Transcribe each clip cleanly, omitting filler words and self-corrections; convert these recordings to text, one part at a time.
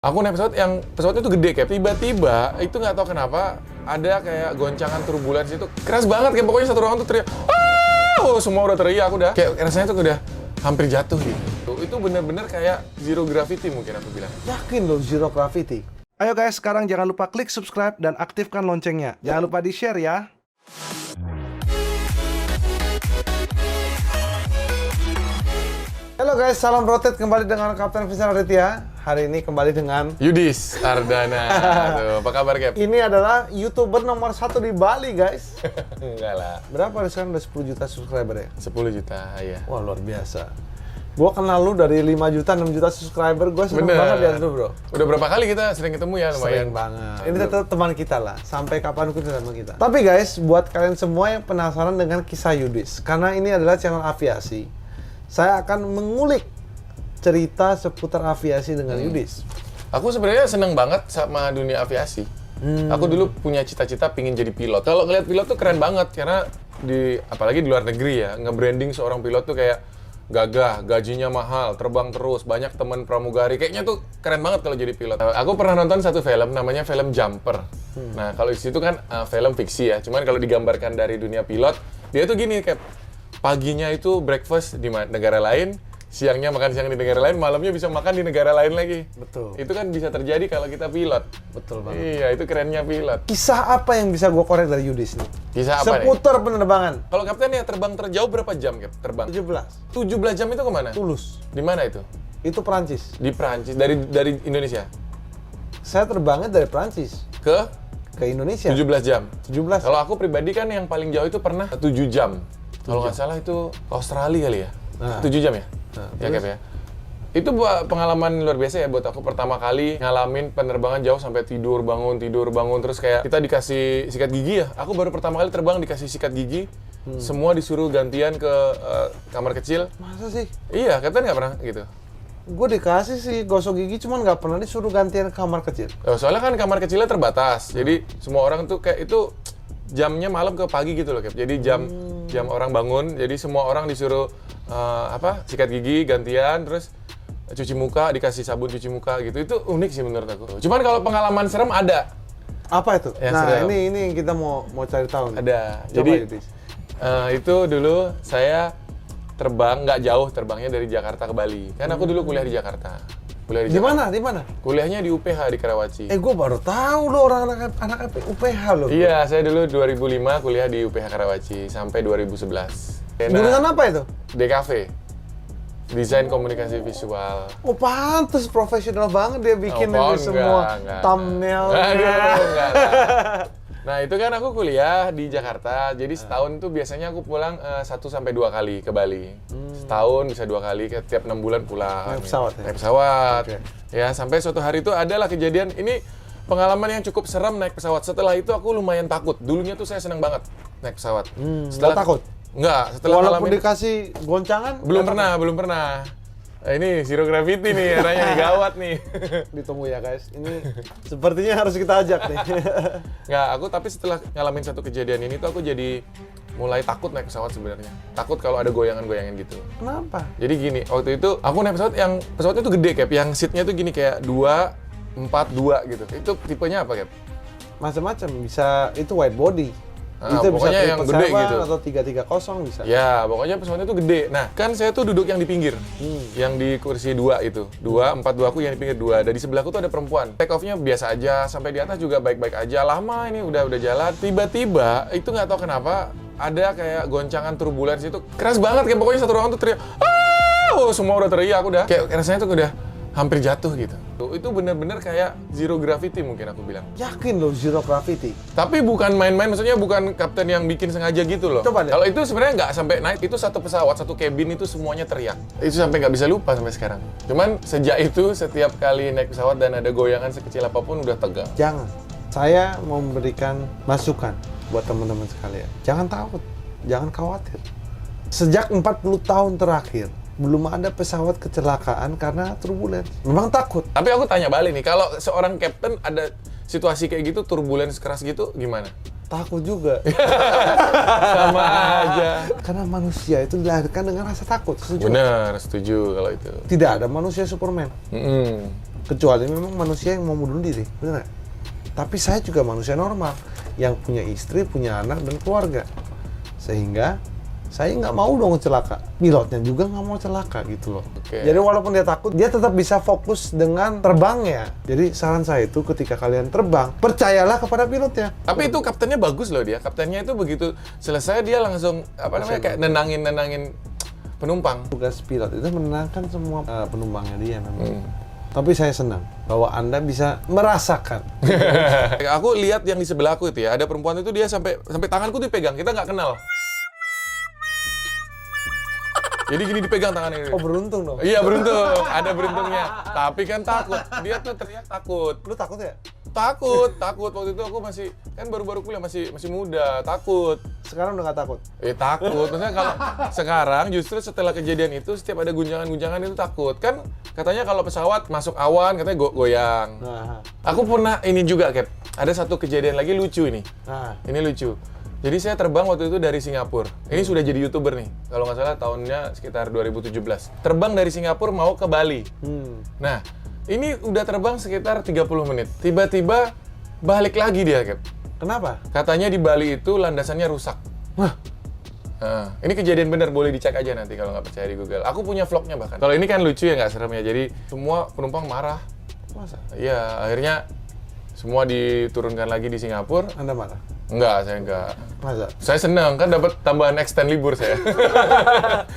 Aku naik pesawatnya tuh gede, kayak tiba-tiba itu nggak tahu kenapa ada kayak goncangan turbulensi itu keras banget, kayak pokoknya satu ruangan tuh teriak, semua udah teriak, aku udah kayak rasanya tuh udah hampir jatuh gitu. Itu bener-bener kayak zero gravity mungkin aku bilang. Yakin loh zero gravity. Ayo guys, sekarang jangan lupa klik subscribe dan aktifkan loncengnya. Jangan lupa di-share ya. Halo guys, salam rotate kembali dengan Kapten Vincent Aditya. Hari ini kembali dengan Yudis Ardana. Tuh, apa kabar, Cap? ini adalah YouTuber nomor 1 di Bali guys. Enggak lah. Berapa sekarang udah 10 juta subscriber ya? 10 juta, ya. Wah luar biasa. Gua kenal lu dari 5 juta, 6 juta subscriber. Gua seneng banget lihat lu bro. Udah berapa kali kita sering ketemu ya, lumayan. Sering banget. Ini tetap teman kita lah, sampai kapanpun teman kita. Tapi guys, buat kalian semua yang penasaran dengan kisah Yudis, karena ini adalah channel aviasi, saya akan mengulik cerita seputar aviasi dengan Yudis. Aku sebenarnya seneng banget sama dunia aviasi. Aku dulu punya cita-cita pingin jadi pilot. Kalau ngeliat pilot tuh keren banget, karena apalagi di luar negeri ya, nge-branding seorang pilot tuh kayak gagah, gajinya mahal, terbang terus, banyak teman pramugari. Kayaknya tuh keren banget kalau jadi pilot. Aku pernah nonton satu film, namanya film Jumper. Nah, kalau di situ kan film fiksi ya. Cuman kalau digambarkan dari dunia pilot, dia tuh gini, kayak paginya itu breakfast di negara lain, siangnya makan siang di negara lain, malamnya bisa makan di negara lain lagi. Betul. Itu kan bisa terjadi kalau kita pilot. Betul banget. Iya, itu kerennya pilot. Kisah apa yang bisa gue korek dari Yudis nih? Kisah apa nih? Seputar penerbangan. Kalau Kapten ya terbang terjauh berapa jam, Cap? Terbang? 17. 17 jam itu kemana? Tulus. Di mana itu? Itu Perancis. Di Prancis. Dari Indonesia? Saya terbangnya dari Perancis Ke Indonesia. 17 jam? 17. Kalau aku pribadi kan yang paling jauh itu pernah 7 jam. Kalau nggak salah itu Australia kali ya? Nah. 7 jam ya? Nah, Ya, Cap ya? Itu pengalaman luar biasa ya buat aku, pertama kali ngalamin penerbangan jauh sampai tidur bangun, terus kayak kita dikasih sikat gigi ya. Aku baru pertama kali terbang dikasih sikat gigi. Semua disuruh gantian ke kamar kecil. Masa sih? Iya, Kapten nggak pernah gitu. Gue dikasih sih gosok gigi, cuman nggak pernah disuruh gantian ke kamar kecil. Soalnya kan kamar kecilnya terbatas. Jadi semua orang tuh kayak itu jamnya malam ke pagi gitu loh, Cap. Jadi jam orang bangun, jadi semua orang disuruh sikat gigi gantian, terus cuci muka, dikasih sabun cuci muka gitu. Itu unik sih menurut aku. Cuman kalau pengalaman serem ada. Apa itu? Ya, nah serem. ini yang kita mau cari tahu nih. Ada. Coba, Jadi Yudis. itu dulu saya terbang nggak jauh, terbangnya dari Jakarta ke Bali. Kan aku dulu kuliah di Jakarta. Kuliah Di mana? Di mana? Kuliahnya di UPH di Karawaci. Gue baru tahu lo orang anak UPH lo. Iya, saya dulu 2005 kuliah di UPH Karawaci sampai 2011. Jurusan apa itu? DKV. Desain komunikasi visual. Oh pantes profesional banget dia bikin Oh, itu semua enggak. thumbnail. Enggak. Nah, itu kan aku kuliah di Jakarta. Jadi setahun tuh biasanya aku pulang 1-2 kali ke Bali. Setahun bisa 2 kali, tiap 6 bulan pulang. Naik pesawat ya? Naik pesawat. Oke. Ya, sampai suatu hari itu adalah kejadian ini, pengalaman yang cukup serem naik pesawat. Setelah itu aku lumayan takut. Dulunya tuh saya senang banget naik pesawat. Nggak takut? Enggak, setelah Walaupun ngalamin dikasih goncangan? belum pernah. Ini zero gravity nih, arahnya nih, gawat nih. Ditunggu ya guys, ini sepertinya harus kita ajak nih. Nggak, aku tapi setelah ngalamin satu kejadian ini tuh aku jadi mulai takut naik pesawat sebenarnya. Takut kalau ada goyangan-goyangan gitu. Kenapa? Jadi gini, waktu itu aku naik pesawat yang pesawatnya tuh gede, Cap. Yang seatnya tuh gini kayak 2-4-2 gitu. Itu tipenya apa, Cap? Macam-macam, bisa itu wide body. pokoknya Itu bisa yang gede gitu. Atau 330 bisa. Ya, pokoknya pesawatnya tuh gede. Nah, kan saya tuh duduk yang di pinggir. Yang di kursi 2 itu. 2-4-2 aku yang di pinggir 2. Dan di sebelahku tuh ada perempuan. Take off-nya biasa aja, sampai di atas juga baik-baik aja. Lama ini udah jalan. Tiba-tiba, itu nggak tahu kenapa, ada kayak goncangan turbulensi itu keras banget. Kayak pokoknya satu ruangan tuh teriak, semua udah teriak, aku udah. Kayak rasanya tuh udah hampir jatuh gitu. Itu bener-bener kayak zero gravity mungkin aku bilang. Yakin lo zero gravity? Tapi bukan main-main, maksudnya bukan Kapten yang bikin sengaja gitu loh. Coba deh. Kalau itu sebenarnya nggak sampai naik, itu satu pesawat, satu cabin itu semuanya teriak. Itu sampai nggak bisa lupa sampai sekarang. Cuman sejak itu setiap kali naik pesawat dan ada goyangan sekecil apapun udah tegang. Jangan. Saya mau memberikan masukan buat teman-teman sekalian. Jangan takut, jangan khawatir. Sejak 40 tahun terakhir, belum ada pesawat kecelakaan karena turbulens. Memang takut. Tapi aku tanya balik nih, kalau seorang kapten ada situasi kayak gitu, turbulens keras gitu, gimana? Takut juga. Sama aja. Karena manusia itu dilahirkan dengan rasa takut. Setuju? Bener, setuju kalau itu. Tidak ada manusia Superman. Kecuali memang manusia yang mau bunuh diri, benar nggak? Tapi saya juga manusia normal yang punya istri, punya anak dan keluarga, sehingga saya nggak mau dong celaka. Pilotnya juga nggak mau celaka gitu loh. Jadi walaupun dia takut, dia tetap bisa fokus dengan terbangnya. Jadi saran saya itu ketika kalian terbang, percayalah kepada pilotnya. Tapi itu kaptennya bagus loh dia. Kaptennya itu begitu selesai dia langsung kayak nenangin penumpang. Tugas pilot itu menenangkan semua penumpangnya dia memang. Tapi saya senang bahwa Anda bisa merasakan. Aku lihat yang di sebelah aku itu ya, ada perempuan itu dia sampai tanganku dipegang, kita nggak kenal. Jadi gini dipegang tangannya ini. Oh, beruntung dong. Iya beruntung, ada beruntungnya. Tapi kan takut, dia tuh teriak takut. Lu takut ya? Takut. Waktu itu aku masih, kan baru-baru kuliah, masih muda, takut. Sekarang udah nggak takut? Takut. Maksudnya kalau sekarang justru setelah kejadian itu, setiap ada guncangan-guncangan itu takut. Kan katanya kalau pesawat masuk awan, katanya goyang. Nah. Aku pernah ini juga, Cap. Ada satu kejadian lagi lucu ini. Nah. Ini lucu. Jadi saya terbang waktu itu dari Singapura. Ini sudah jadi YouTuber nih. Kalau nggak salah tahunnya sekitar 2017. Terbang dari Singapura mau ke Bali. Nah, ini udah terbang sekitar 30 menit. Tiba-tiba balik lagi dia, Cap. Kenapa? Katanya di Bali itu landasannya rusak. Wah. Nah, ini kejadian benar, boleh dicek aja nanti kalau nggak percaya di Google. Aku punya vlognya bahkan. Kalau ini kan lucu ya, nggak serem ya. Jadi semua penumpang marah. Masa? Iya, akhirnya semua diturunkan lagi di Singapura. Anda marah? Enggak, saya enggak. Masa? Saya senang, kan dapat tambahan extend libur saya.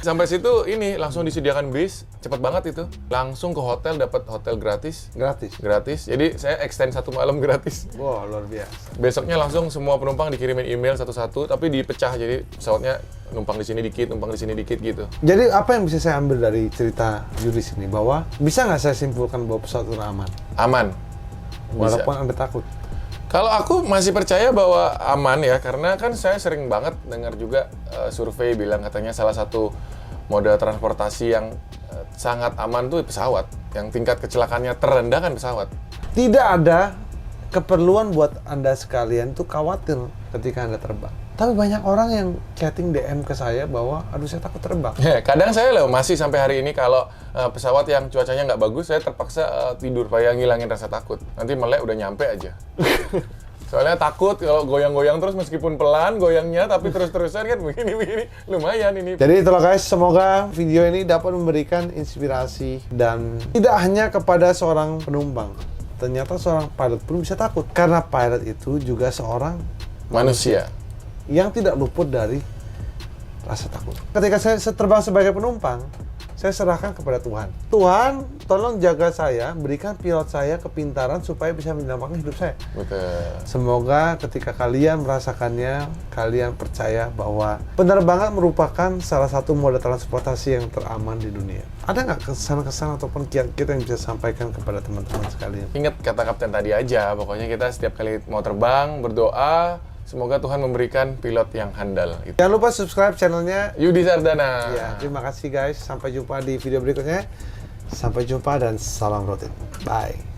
Sampai situ ini langsung disediakan bis, cepet banget itu. Langsung ke hotel, dapat hotel gratis. Gratis? Jadi saya extend 1 malam gratis. Wah, luar biasa. Besoknya langsung semua penumpang dikirimin email satu-satu, tapi dipecah. Jadi pesawatnya numpang di sini dikit gitu. Jadi apa yang bisa saya ambil dari cerita Yudis ini? Bahwa bisa nggak saya simpulkan bahwa pesawat itu aman? Aman. Bisa. Walaupun Anda takut? Kalau aku masih percaya bahwa aman ya, karena kan saya sering banget dengar juga survei bilang katanya salah satu moda transportasi yang sangat aman tuh pesawat. Yang tingkat kecelakaannya terendah kan pesawat. Tidak ada keperluan buat Anda sekalian tuh khawatir ketika Anda terbang. Tapi banyak orang yang chatting DM ke saya bahwa, aduh saya takut terbang. Kadang saya loh masih sampai hari ini kalau pesawat yang cuacanya nggak bagus, saya terpaksa tidur supaya ngilangin rasa takut. Nanti melek udah nyampe aja. Soalnya takut kalau goyang-goyang terus meskipun pelan goyangnya, tapi terus-terusan kan begini, lumayan ini. Jadi itulah guys, semoga video ini dapat memberikan inspirasi dan tidak hanya kepada seorang penumpang. Ternyata seorang pilot pun bisa takut. Karena pilot itu juga seorang manusia yang tidak luput dari rasa takut. Ketika saya terbang sebagai penumpang, saya serahkan kepada Tuhan. Tuhan, tolong jaga saya, berikan pilot saya kepintaran supaya bisa menyelamatkan hidup saya. Betul. Semoga ketika kalian merasakannya, kalian percaya bahwa penerbangan merupakan salah satu moda transportasi yang teraman di dunia. Ada nggak kesan-kesan ataupun kiat-kiat yang bisa sampaikan kepada teman-teman sekalian? Ingat kata kapten tadi aja, pokoknya kita setiap kali mau terbang, berdoa, semoga Tuhan memberikan pilot yang handal. Gitu. Jangan lupa subscribe channelnya Yudi Sardana. Ya, terima kasih guys. Sampai jumpa di video berikutnya. Sampai jumpa dan salam rutin. Bye.